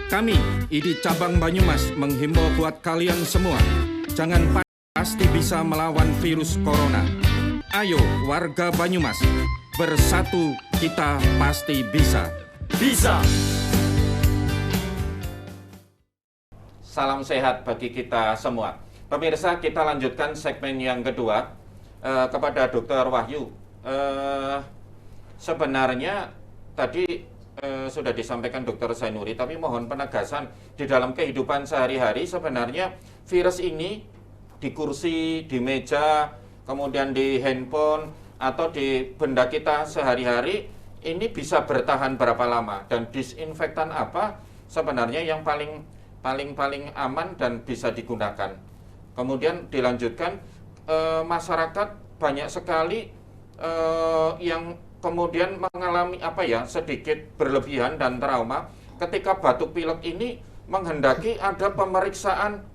Kami, ID Cabang Banyumas, menghimbau buat kalian semua, jangan pasti bisa melawan virus corona. Ayo warga Banyumas, bersatu kita pasti bisa. Bisa! Salam sehat bagi kita semua. Pemirsa, kita lanjutkan segmen yang kedua kepada Dr. Wahyu. Sebenarnya tadi sudah disampaikan Dr. Zainuri, tapi mohon penegasan di dalam kehidupan sehari-hari sebenarnya virus ini di kursi, di meja, kemudian di handphone atau di benda kita sehari-hari ini bisa bertahan berapa lama, dan disinfektan apa sebenarnya yang paling aman dan bisa digunakan. Kemudian dilanjutkan, masyarakat banyak sekali yang kemudian mengalami sedikit berlebihan dan trauma ketika batuk pilek ini menghendaki ada pemeriksaan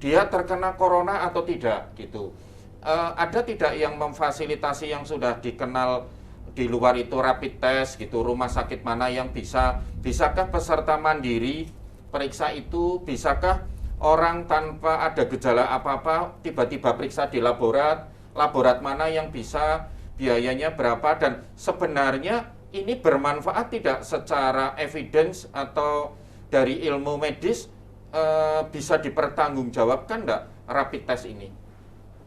dia terkena corona atau tidak gitu. Ada tidak yang memfasilitasi yang sudah dikenal di luar itu rapid test gitu, rumah sakit mana yang bisakah peserta mandiri periksa itu, bisakah orang tanpa ada gejala apa-apa tiba-tiba periksa di laborat mana yang bisa, biayanya berapa, dan sebenarnya ini bermanfaat tidak secara evidence atau dari ilmu medis, bisa dipertanggungjawabkan enggak rapid test ini?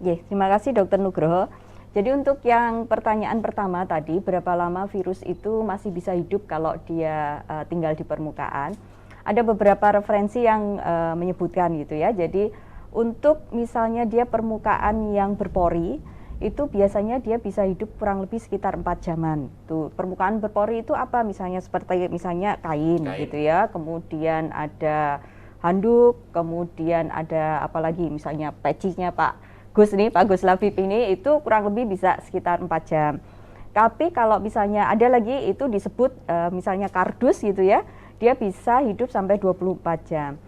Terima kasih Dr. Nugroho. Jadi untuk yang pertanyaan pertama tadi, berapa lama virus itu masih bisa hidup kalau dia tinggal di permukaan? Ada beberapa referensi yang menyebutkan gitu ya. Jadi untuk misalnya dia permukaan yang berpori, itu biasanya dia bisa hidup kurang lebih sekitar 4 jaman. Tuh, permukaan berpori itu apa? Misalnya seperti kain gitu ya. Kemudian ada handuk, kemudian ada apalagi misalnya pecinya Pak Gus Labib ini, itu kurang lebih bisa sekitar 4 jam. Tapi kalau misalnya ada lagi itu disebut misalnya kardus gitu ya, dia bisa hidup sampai 24 jam.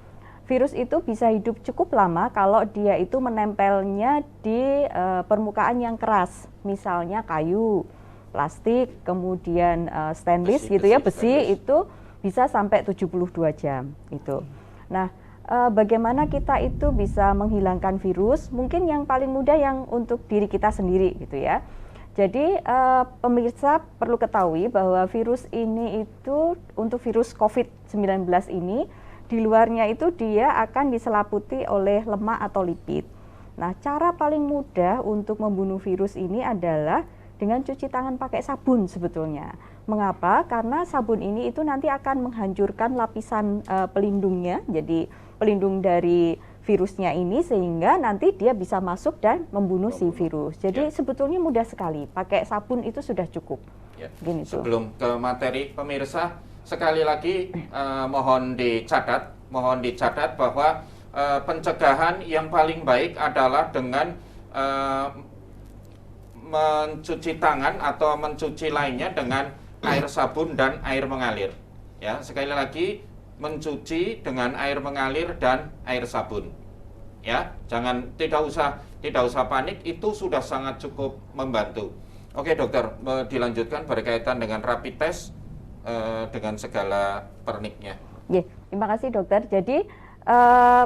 Virus itu bisa hidup cukup lama kalau dia itu menempelnya di permukaan yang keras, misalnya kayu, plastik, kemudian stainless besi itu bisa sampai 72 jam itu. Nah, bagaimana kita itu bisa menghilangkan virus? Mungkin yang paling mudah yang untuk diri kita sendiri gitu ya. Jadi pemirsa perlu ketahui bahwa virus ini itu untuk virus COVID-19 ini di luarnya itu dia akan diselaputi oleh lemak atau lipid. Nah, cara paling mudah untuk membunuh virus ini adalah dengan cuci tangan pakai sabun sebetulnya. Mengapa? Karena sabun ini itu nanti akan menghancurkan lapisan pelindungnya, jadi pelindung dari virusnya ini, sehingga nanti dia bisa masuk dan membunuh si virus. Jadi sebetulnya mudah sekali, pakai sabun itu sudah cukup. Sebelum ke materi, pemirsa, sekali lagi mohon dicatat bahwa pencegahan yang paling baik adalah dengan mencuci tangan atau mencuci lainnya dengan air sabun dan air mengalir. Ya, sekali lagi mencuci dengan air mengalir dan air sabun. Ya, tidak usah panik, itu sudah sangat cukup membantu. Oke, dokter, dilanjutkan berkaitan dengan rapid test dengan segala perniknya. Terima kasih dokter. Jadi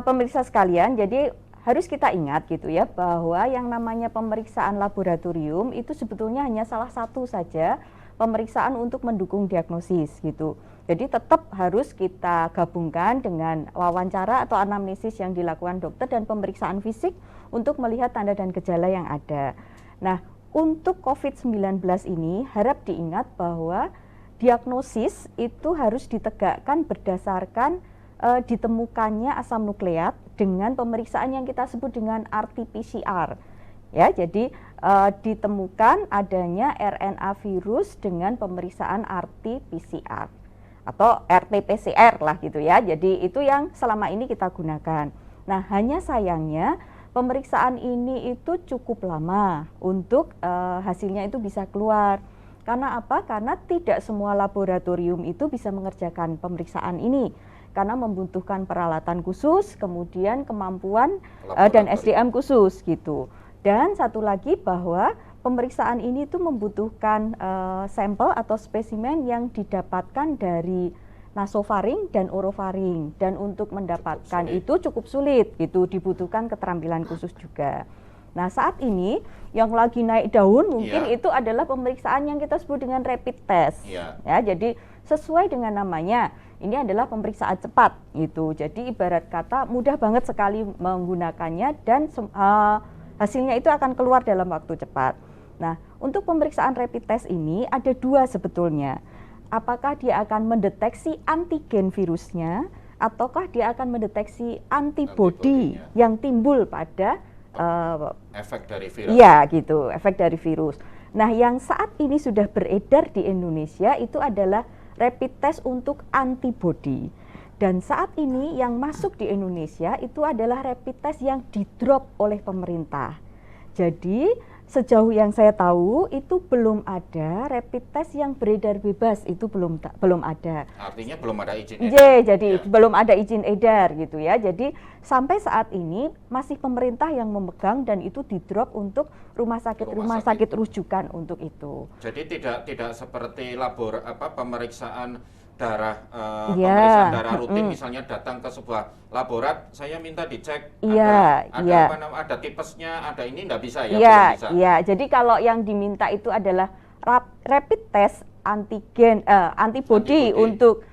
pemirsa sekalian, jadi harus kita ingat gitu ya, bahwa yang namanya pemeriksaan laboratorium itu sebetulnya hanya salah satu saja pemeriksaan untuk mendukung diagnosis gitu. Jadi tetap harus kita gabungkan dengan wawancara atau anamnesis yang dilakukan dokter dan pemeriksaan fisik untuk melihat tanda dan gejala yang ada. Nah, untuk COVID-19 ini harap diingat bahwa diagnosis itu harus ditegakkan berdasarkan ditemukannya asam nukleat dengan pemeriksaan yang kita sebut dengan RT-PCR. Ya, jadi ditemukan adanya RNA virus dengan pemeriksaan RT-PCR atau RT-PCR lah gitu ya. Jadi itu yang selama ini kita gunakan. Nah, hanya sayangnya pemeriksaan ini itu cukup lama untuk hasilnya itu bisa keluar. Karena apa? Karena tidak semua laboratorium itu bisa mengerjakan pemeriksaan ini. Karena membutuhkan peralatan khusus, kemudian kemampuan dan SDM khusus gitu. Dan satu lagi bahwa pemeriksaan ini tuh membutuhkan sampel atau spesimen yang didapatkan dari nasofaring dan orofaring, dan untuk mendapatkan itu cukup sulit, itu dibutuhkan keterampilan khusus juga. Nah, saat ini yang lagi naik daun mungkin itu adalah pemeriksaan yang kita sebut dengan rapid test. Ya, jadi sesuai dengan namanya, ini adalah pemeriksaan cepat gitu. Jadi ibarat kata mudah banget sekali menggunakannya dan hasilnya itu akan keluar dalam waktu cepat. Nah, untuk pemeriksaan rapid test ini ada dua sebetulnya. Apakah dia akan mendeteksi antigen virusnya, ataukah dia akan mendeteksi antibodi yang timbul pada efek dari virus. Iya, gitu, efek dari virus. Nah, yang saat ini sudah beredar di Indonesia itu adalah rapid test untuk antibodi. Dan saat ini yang masuk di Indonesia itu adalah rapid test yang di-drop oleh pemerintah. Jadi sejauh yang saya tahu itu belum ada rapid test yang beredar bebas, itu belum ada. Artinya belum ada izin edar. Jadi belum ada izin edar gitu ya. Jadi sampai saat ini masih pemerintah yang memegang dan itu di-drop untuk rumah sakit rujukan untuk itu. Jadi tidak seperti pemeriksaan darah pemeriksaan darah rutin misalnya datang ke sebuah laborat, saya minta dicek ada tipesnya, ada ini enggak bisa ya? Belum bisa. Iya, jadi kalau yang diminta itu adalah rapid test antibody untuk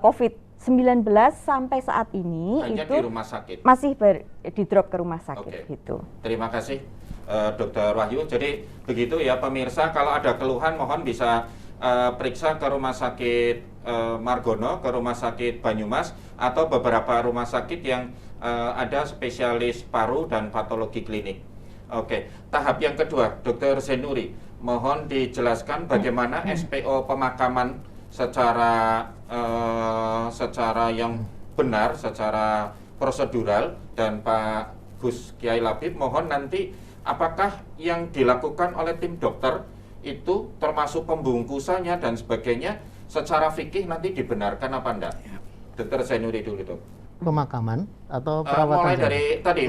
COVID-19 sampai saat ini hanya itu di rumah sakit. Masih di-drop ke rumah sakit gitu. Terima kasih Dr. Wahyu. Jadi begitu ya pemirsa, kalau ada keluhan mohon bisa periksa ke rumah sakit Margono, ke rumah sakit Banyumas, atau beberapa rumah sakit yang ada spesialis paru dan patologi klinik. Tahap yang kedua, Dr. Zainuri, mohon dijelaskan bagaimana SPO pemakaman secara yang benar, secara prosedural, dan Pak Gus Kiai Labib, mohon nanti apakah yang dilakukan oleh tim dokter itu termasuk pembungkusannya dan sebagainya secara fikih nanti dibenarkan apa enggak? Dr. Zainuri dulu dong. Pemakaman atau perawatan? Mulai dari tadi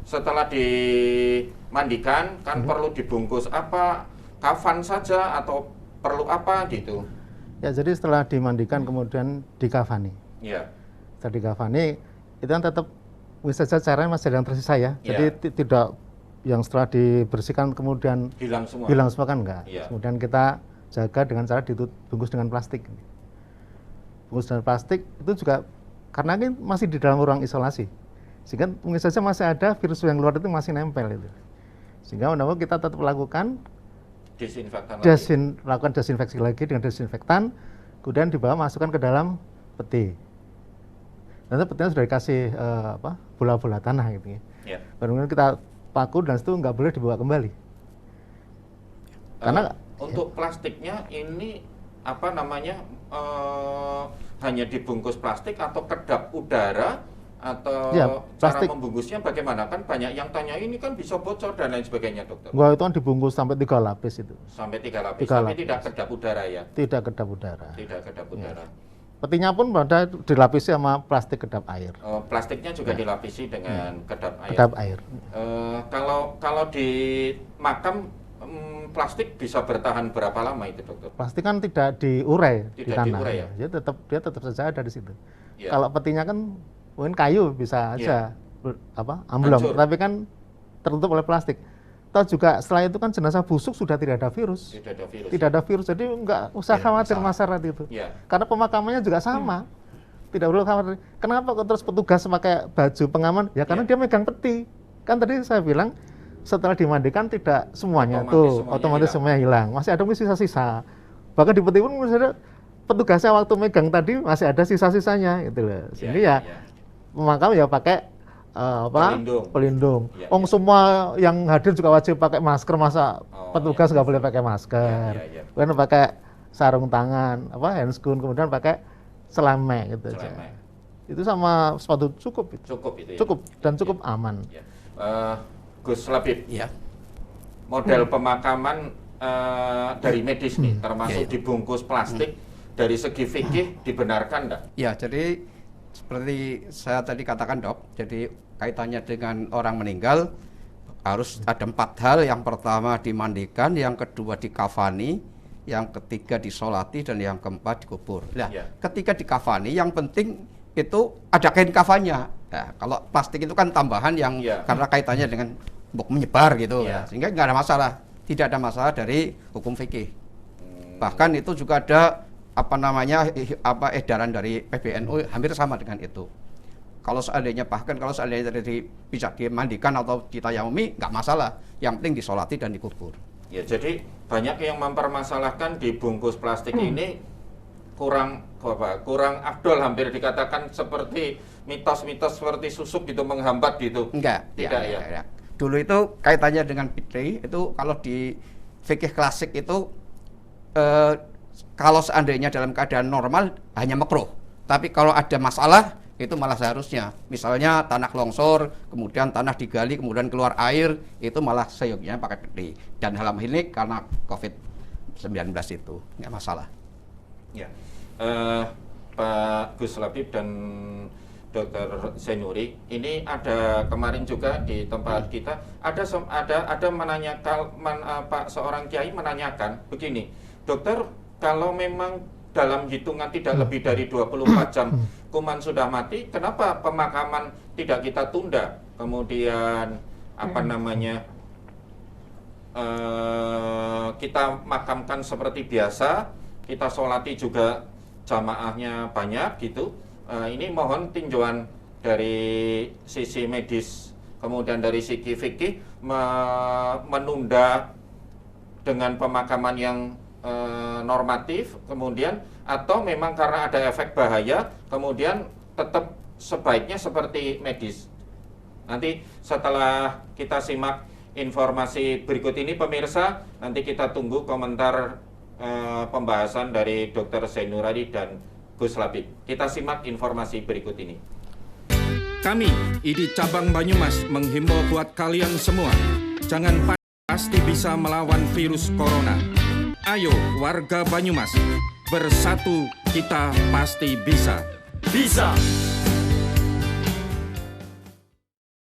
setelah dimandikan kan perlu dibungkus apa, kafan saja atau perlu apa gitu? Ya, jadi setelah dimandikan kemudian dikafani. Ya. Setelah dikafani itu kan tetap bisa saja caranya masih ada yang tersisa ya. Jadi tidak yang setelah dibersihkan kemudian hilang semua kan enggak. Kemudian kita jaga dengan cara dibungkus dengan plastik. Bungkus dengan plastik itu juga karena ini masih di dalam ruang isolasi, sehingga mungkin saja masih ada virus yang luar itu masih nempel itu. Sehingga kita tetap lakukan lakukan desinfeksi lagi dengan desinfektan, kemudian dibawa masukkan ke dalam peti. Nanti petinya sudah dikasih bola-bola tanah gitu ya. Kemudian kita paku dan itu nggak boleh dibawa kembali. Karena untuk plastiknya ini hanya dibungkus plastik atau kedap udara atau cara membungkusnya bagaimana? Kan banyak yang tanya ini kan bisa bocor dan lain sebagainya, dokter. Itu kan dibungkus sampai 3 lapis itu. Sampai 3 lapis, tapi tidak kedap udara ya? Tidak kedap udara. Tidak kedap udara. Petinya pun pada dilapisi sama plastik kedap air. Plastiknya juga dilapisi dengan kedap air. Kedap air. Kalau di makam plastik bisa bertahan berapa lama itu, dokter? Plastik kan tidak diurai di tanah. Diurai, ya? Dia tetap saja ada di situ. Kalau petinya kan mungkin kayu bisa aja amblong, tapi kan tertutup oleh plastik. Atau juga setelah itu kan jenazah busuk sudah tidak ada virus. Tidak ada virus, jadi nggak usah khawatir masyarakat itu. Karena pemakamannya juga sama. Tidak perlu khawatir. Kenapa kok terus petugas pakai baju pengaman? Ya karena dia megang peti. Kan tadi saya bilang setelah dimandikan tidak semuanya otomatis semuanya hilang. Masih ada sisa-sisa. Bahkan di peti pun misalnya petugasnya waktu megang tadi masih ada sisa-sisanya gitu loh. Sehingga pemakam ya pakai pelindung. Semua yang hadir juga wajib pakai masker, masa petugas nggak boleh pakai masker. Kemudian pakai sarung tangan, handscoon, kemudian pakai selame gitu aja. Itu sama sepatu cukup itu. Cukup dan cukup aman. Gus Labib, model pemakaman dari medis nih, termasuk dibungkus plastik, dari segi fikih dibenarkan enggak? Ya, jadi seperti saya tadi katakan, Dok, jadi kaitannya dengan orang meninggal harus ada 4 hal. Yang pertama dimandikan, yang kedua dikafani, yang ketiga disolati, dan yang keempat dikubur. Nah, Ya. ketika dikafani, yang penting itu ada kain kafannya. Nah, kalau plastik itu kan tambahan yang Ya. karena kaitannya dengan menyebar gitu, Ya. nah, sehingga nggak ada masalah, tidak ada masalah dari hukum fikih. Bahkan itu juga ada edaran dari PBNU hampir sama dengan itu. Kalau seandainya bisa dimandikan atau ditayamumi, nggak masalah. Yang penting disolati dan dikubur. Ya, jadi banyak yang mempermasalahkan dibungkus plastik ini kurang afdol, hampir dikatakan seperti mitos-mitos seperti susuk gitu, menghambat gitu. Enggak, Tidak ya. Dulu itu kaitannya dengan fitri, itu kalau di fikih klasik itu kalau seandainya dalam keadaan normal hanya makruh. Tapi kalau ada masalah itu malah seharusnya. Misalnya tanah longsor, kemudian tanah digali, kemudian keluar air, itu malah seyogianya pakai fitri. Dan dalam ini karena COVID-19 itu nggak masalah. Ya. Pak Gus Labib dan Dr. Zainuri, ini ada kemarin juga di tempat kita ada menanyakan Pak seorang kiai menanyakan begini, dokter, kalau memang dalam hitungan tidak lebih dari 24 jam kuman sudah mati, kenapa pemakaman tidak kita tunda? Kemudian kita makamkan seperti biasa, kita sholati juga jamaahnya banyak gitu. Ini mohon tinjauan dari sisi medis, kemudian dari sisi fikih, menunda dengan pemakaman yang normatif, kemudian atau memang karena ada efek bahaya, kemudian tetap sebaiknya seperti medis. Nanti setelah kita simak informasi berikut ini, pemirsa, nanti kita tunggu komentar pembahasan dari Dr. Zainuri dan Gus Labib. Kita simak informasi berikut ini. Kami, ID Cabang Banyumas, menghimbau buat kalian semua, jangan pasti bisa melawan virus corona. Ayo warga Banyumas, bersatu kita pasti bisa. Bisa.